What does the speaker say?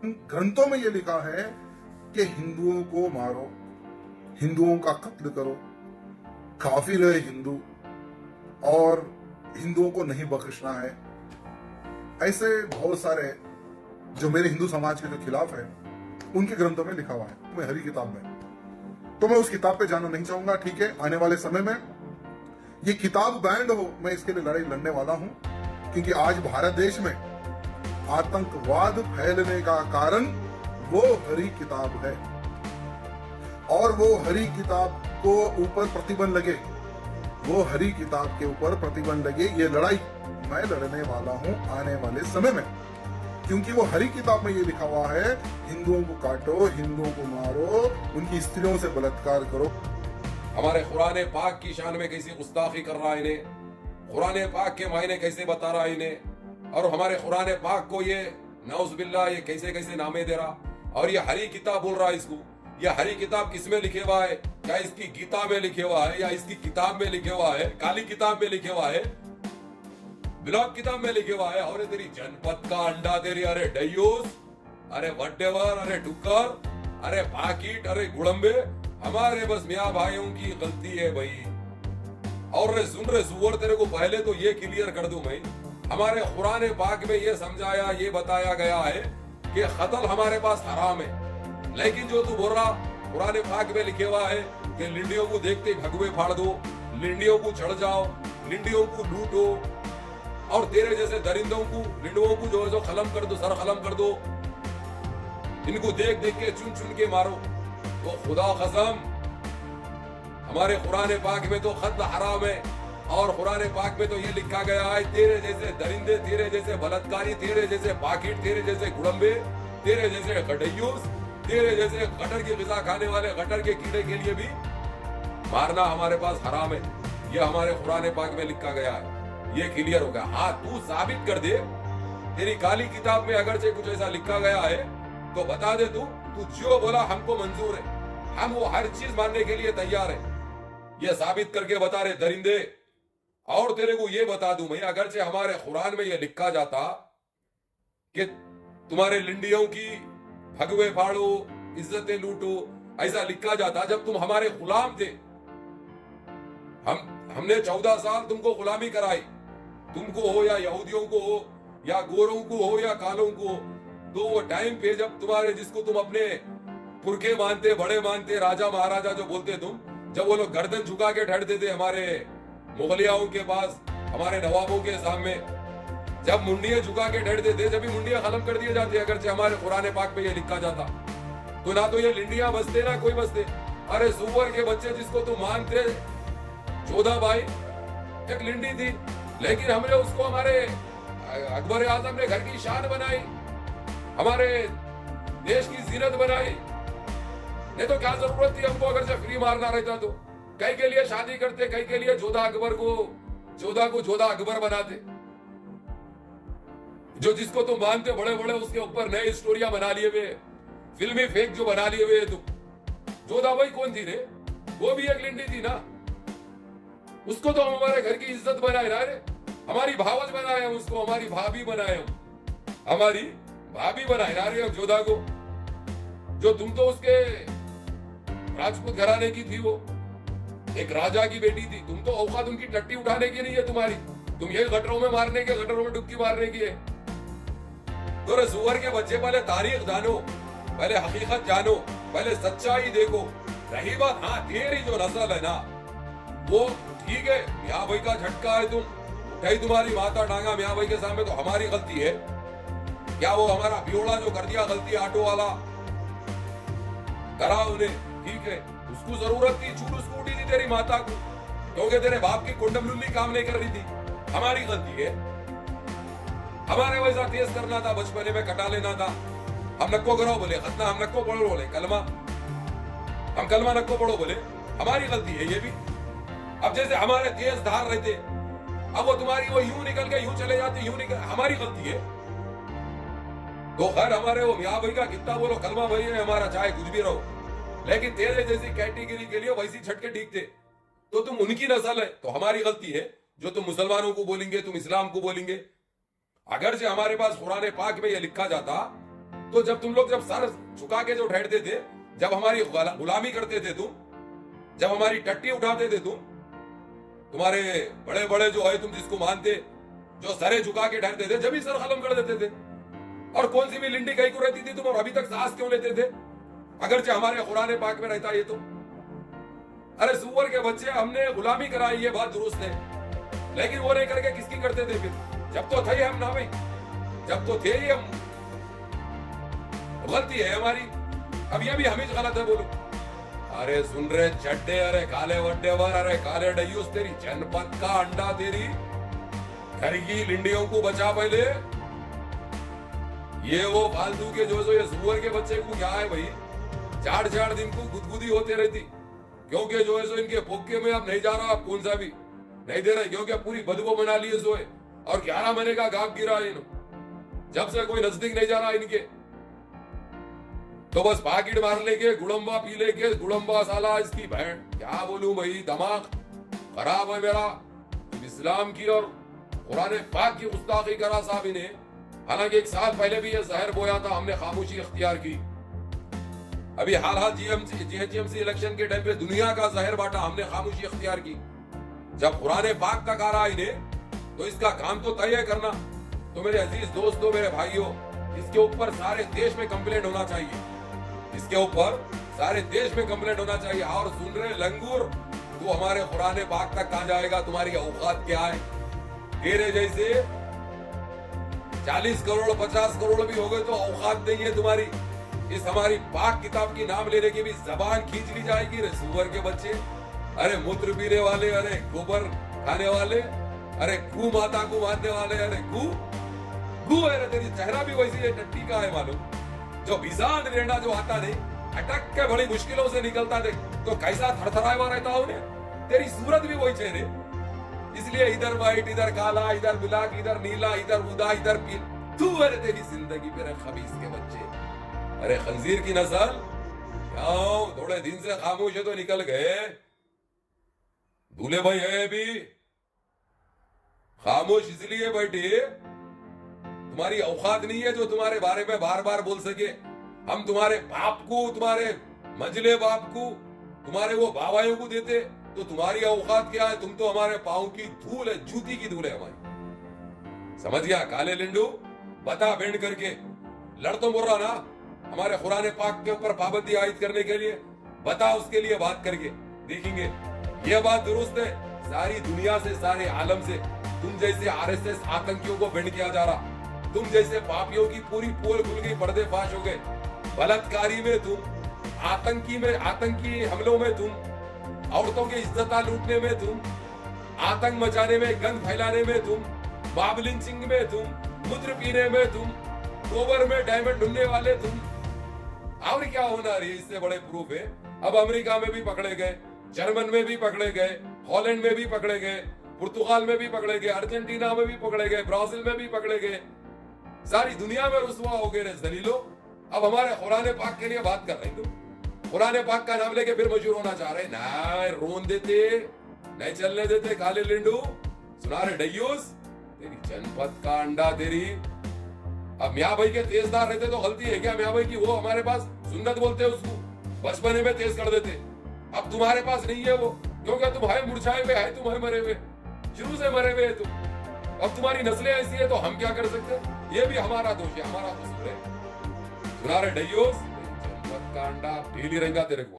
ग्रंथों में ये लिखा है कि हिंदुओं को मारो, हिंदुओं का कत्ल करो, काफिर है हिंदू और हिंदुओं को नहीं बख्शना है। ऐसे बहुत सारे जो मेरे हिंदू समाज के जो खिलाफ है उनके ग्रंथों में लिखा हुआ है, मैं हरी किताब में। तो मैं उस किताब पे जाना नहीं चाहूंगा। ठीक है, आने वाले समय में ये किताब बैंड हो, मैं इसके लिए लड़ाई लड़ने वाला हूं, क्योंकि आज भारत देश में आतंकवाद फैलने का कारण वो हरी किताब है और वो हरी किताब को ऊपर प्रतिबंध लगे, वो हरी किताब के ऊपर प्रतिबंध लगे, ये लड़ाई मैं लड़ने वाला हूं आने वाले समय में। क्योंकि वो हरी किताब में ये लिखा हुआ है, हिंदुओं को काटो, हिंदुओं को मारो, उनकी स्त्रियों से बलात्कार करो। हमारे कुरान पाक की शान में कैसी गुस्ताखी कर रहा है इन्हें, कुरान पाक के मायने कैसे बता रहा है इन्हें, और हमारे कुरान पाक को ये नौज़ुबिल्लाह ये कैसे कैसे नामे दे रहा, और ये हरी किताब बोल रहा है इसको। ये हरी किताब किसमें लिखे हुआ है? क्या इसकी गीता में लिखे हुआ है या इसकी किताब में लिखे हुआ है, काली किताब में लिखे हुआ है, ब्लॉक किताब में लिखे हुआ है? और तेरी जनपद का अंडा तेरी, अरे डयूस, अरे वटेवर, अरे डुक्कर, अरे पाकिट, अरे गुड़म्बे, हमारे बस मियाँ भाइयों की गलती है भाई। और रे सुन रे सुअर, तेरे को पहले तो ये क्लियर कर दूं मैं, हमारे कुरान पाक में ये समझाया, ये बताया गया है कि कत्ल हमारे पास हराम है। लेकिन जो तू बोल रहा, कुरान पाक में लिखे हुआ है कि लिंडियों को देखते ही भगवे फाड़ दो, लिंडियों को चढ़ जाओ, लिंडियों को लूटो, और तेरे जैसे दरिंदों को, लिंडुओं को जो खलम कर दो, सर खलम कर दो, इनको देख देख के चुन चुन के मारो। तो खुदा कसम, हमारे कुरान पाक में तो कत्ल हराम है, और कुरान पाक में तो ये लिखा गया है, तेरे जैसे दरिंदे, तेरे जैसे बलात्कारी, तेरे जैसे पाकिट, तेरे जैसे गुड़म्बे, तेरे जैसे गडयूस, तेरे जैसे गटर की ग़िज़ा खाने वाले गटर के कीड़े के लिए भी मारना हमारे पास हराम है। ये हमारे कुरान पाक में लिखा गया है, ये क्लियर हो गया। हाँ, तू साबित कर दे, तेरी काली किताब में अगर से कुछ ऐसा लिखा गया है तो बता दे। तू जो बोला हमको मंजूर है, हम वो हर चीज मानने के लिए तैयार है। ये साबित करके बता रहे दरिंदे। और तेरे को ये बता दूं मैं, अगर से हमारे कुरान में ये लिखा जाता कि तुम्हारे लिंडियों की भगवे फाड़ो, इज्जतें लूटो, ऐसा लिखा जाता जब तुम हमारे गुलाम थे, हमने 14 साल तुमको गुलामी कराई, तुमको हो या यहूदियों को हो या गोरों को हो या कालों को हो, तो वो टाइम पे जब तुम्हारे, जिसको तुम अपने पुरखे मानते, बड़े मानते, राजा महाराजा जो बोलते तुम, जब वो लोग गर्दन झुका के ठहरते थे हमारे मुगलियाओं के पास, हमारे नवाबों के सामने, जब मुंडियां झुका के ठहरते थे, जब मुंडियां खत्म कर दिए जाते अगर से हमारे कुरान पाक में ये लिखा जाता, तो ना तो ये लिंडियां बसते ना कोई बसते। अरे सुअर के बच्चे जिसको तुम मानते, जोधा भाई एक लिंडी थी, लेकिन हमने उसको हमारे अकबर आजम ने घर की शान बनाई, हमारे देश की जीनत बनाई। नहीं तो क्या जरूरत थी हमको अगर से फ्री मारना रहता तो? कई के लिए शादी करते, कई के लिए जोधा को जोधा अकबर बनाते। जो जिसको तुम मानते बड़े बड़े, उसके ऊपर नए स्टोरिया बना लिए हुए, फिल्मी फेक जो बना लिए हुए तुम। जोधा भाई कौन थी रे? वो भी एक लिंडी थी ना, उसको तो हम हमारे घर की इज्जत बनाए ना रे, हमारी भावज बनाए हम उसको, हमारी भाभी बनाए हम, हमारी भाभी बनाए ना रे जोधा को। जो तुम तो उसके राजपूत घराने की थी, वो एक राजा की बेटी थी, तुम तो औकात उनकी टट्टी उठाने की नहीं है तुम्हारी, तुम ये गटरों में मारने के, गटरों में डुबकी मारने की है। तो रे सुअर के बच्चे, पहले तारीख जानो, पहले हकीकत जानो, पहले सच्चाई देखो। रही बात, हाँ तेरी जो नस्ल है ना वो ठीक है, मियाँ भाई का झटका है, तुम उठाई तुम्हारी माता टांगा मियाँ भाई के सामने, तो हमारी गलती है क्या? वो हमारा बियोड़ा जो कर दिया गलती, ऑटो वाला करा उन्हें, ठीक है, उसको जरूरत थी, छूट उसको उठी थी तेरी माता को, क्योंकि तेरे बाप की कुंडम लुल्ली काम नहीं कर रही थी, हमारी गलती है। हमारे वैसा तेज करना था, बचपने में कटा लेना था। हम नक्को करो बोले खतना, हम नक्को पढ़ो बोले कलमा, हम कलमा नक्को पढ़ो बोले, हमारी गलती है ये भी। अब जैसे हमारे तेज धार रहते, अब वो तुम्हारी वो यूं निकल के यूं चले जाते, यूं निकल, हमारी गलती है। तो खैर हमारे वो मियाँ भाई का कितना बोलो कलमा भाई है हमारा, चाहे कुछ भी रहो, लेकिन तेरे जैसी कैटेगरी के लिए वैसी झटके ठीक थे, तो तुम उनकी नस्ल है, तो हमारी गलती है जो तुम मुसलमानों को बोलेंगे, तुम इस्लाम को बोलेंगे। अगर से हमारे पास कुरान पाक में ये लिखा जाता तो जब तुम लोग जब सर झुका के जो ठहरते थे, जब हमारी गुलामी करते थे तुम, जब हमारी टट्टी उठाते थे तुम, तुम्हारे बड़े बड़े जो है तुम जिसको मानते, जो सरे झुका के ठहरते थे, जब ही सर खत्म कर देते थे। और कौन सी भी लिंडी कहीं को रहती थी तुम, और अभी तक सांस क्यों लेते थे, अगरचे हमारे कुरान पाक में रहता ये तो। अरे सुअर के बच्चे, हमने गुलामी कराई, ये बात दुरुस्त है, लेकिन वो नहीं करके किसकी करते थे फिर? जब तो थे हम ना भाई, जब तो थे ही हम, गलती है हमारी। अब ये भी हम ही गलत है बोलो। अरे सुन रहे चड्डे, अरे काले वड्डेवर, अरे काले डयूस, तेरी जनपद का अंडा, तेरी घर की लिंडियों को बचा पहले। ये वो फालतू के जो ये सुअर के बच्चे को क्या है भाई, चार चार दिन को गुदगुदी होते रहती, क्योंकि जो है सो इनके पोके में अब नहीं जा रहा, अब कौन सा भी नहीं दे रहे, क्योंकि पूरी बदबू बना ली है सो है। और 11 महीने का गाप गिरा है इन्हों, जब से कोई नजदीक नहीं जा रहा इनके, तो बस पाकिट मार लेके गुड़म्बा पी लेके, गुड़म्बा साला इसकी बहन, क्या बोलूं भाई, दिमाग खराब है मेरा। इस्लाम की और कुरान पाक की गुस्ताखी करा साहब इन्हें। हालांकि 1 साल पहले भी ये जहर बोया था, हमने खामोशी इख्तियार की। अभी हाल जीएचएमसी इलेक्शन के टाइम पे दुनिया का जहर बांटा, हमने खामोशी इख्तियार की। जब कुरान पाक का कहा इन्हें, तो इसका काम तो तय है करना। तो मेरे अजीज दोस्तों, मेरे भाइयों, इसके ऊपर सारे देश में कंप्लेंट होना चाहिए, इसके ऊपर सारे देश में कंप्लेंट होना चाहिए। और सुन रहे लंगूर, तू हमारे कुरान पाक तक कहां जाएगा, तुम्हारी औकात क्या है? तेरे जैसे 40 करोड़ 50 करोड़ भी हो गए तो औकात नहीं है तुम्हारी। इस हमारी पाक किताब की नाम लेने की भी जबान खींच ली जाएगी। रे सुअर के बच्चे, अरे मूत्र पीने वाले, अरे गोबर खाने वाले, अरे गू माता को मारने वाले, अरे गू है। तेरी चेहरा भी वैसी है, टट्टी का है मालूम, जो भीषण रेंडा जो आता नहीं, अटक के बड़ी मुश्किलों से निकलता देख, तो कैसा थरथराया हुआ रहता उन्हें। तेरी सूरत भी वही चेहरे, इसलिए इधर व्हाइट, इधर काला, इधर ब्लैक, इधर नीला, इधर उदा, इधर पील। तू है तेरी जिंदगी पे खबीस के बच्चे, अरे खंजीर की नस्ल। क्यों थोड़े दिन से खामोश है तो निकल गए? दूल्हे भाई है भी खामोश इसलिए बैठे, तुम्हारी औकात नहीं है जो तुम्हारे बारे में बार बार बोल सके। हम तुम्हारे बाप को, तुम्हारे मंजले बाप को, तुम्हारे वो बाबाओं को देते, तो तुम्हारी औकात क्या है? तुम तो हमारे पांव की धूल है, जूती की धूल है हमारी। समझ गया काले लिंडू? बता बेंड करके, लड़ तो बोल रहा ना हमारे कुरान पाक के ऊपर पाबंदी आयद करने के लिए, बता उसके लिए बात करके देखेंगे। यह बात दुरुस्त है, सारी दुनिया से, सारे आलम से तुम जैसे आरएसएस आतंकियों को बेंड किया जा रहा, तुम जैसे पापियों की पूरी पोल खुल गई, पर्दे फाश हो गए। बलात्कारी में तुम, आतंकी हमलों में तुम, औरतों की इज्जत लूटने में तुम, आतंक मचाने में, गंद फैलाने में तुम, मॉब लिंचिंग में तुम, मूत्र पीने में तुम, गोबर में डायमंड ढूंढने वाले तुम। और क्या होना रही, इससे बड़े प्रूफ है। अब अमेरिका में भी पकड़े गए, जर्मन में भी पकड़े गए, हॉलैंड में भी पकड़े गए, पुर्तगाल में भी पकड़े गए, अर्जेंटीना में भी पकड़े गए, ब्राजील में भी पकड़े गए, सारी दुनिया में रुसवा हो गए रे जलीलो। अब हमारे कुरान पाक के लिए बात कर रहे तुम, कुरान पाक का नाम लेके फिर मशहूर होना चाह रहे ना, रोन देते नहीं चलने देते काले लिंडू, सुना रहे डयूस, तेरी जनपद का अंडा तेरी। अब मियाँ भाई के तेजदार रहते तो गलती है क्या मियाँ भाई की? वो हमारे पास सुन्नत बोलते हैं उसको, बचपने में तेज कर देते। अब तुम्हारे पास नहीं है वो, क्योंकि तुम है मुरझाए हुए, है तुम है मरे हुए, शुरू से मरे हुए तुम। अब तुम्हारी नस्लें ऐसी है तो हम क्या कर सकते? ये भी हमारा दोष है, हमारा कसूर है। सुना रहे डयूस, जनपद का अंडा ढीली रहेगा तेरे को।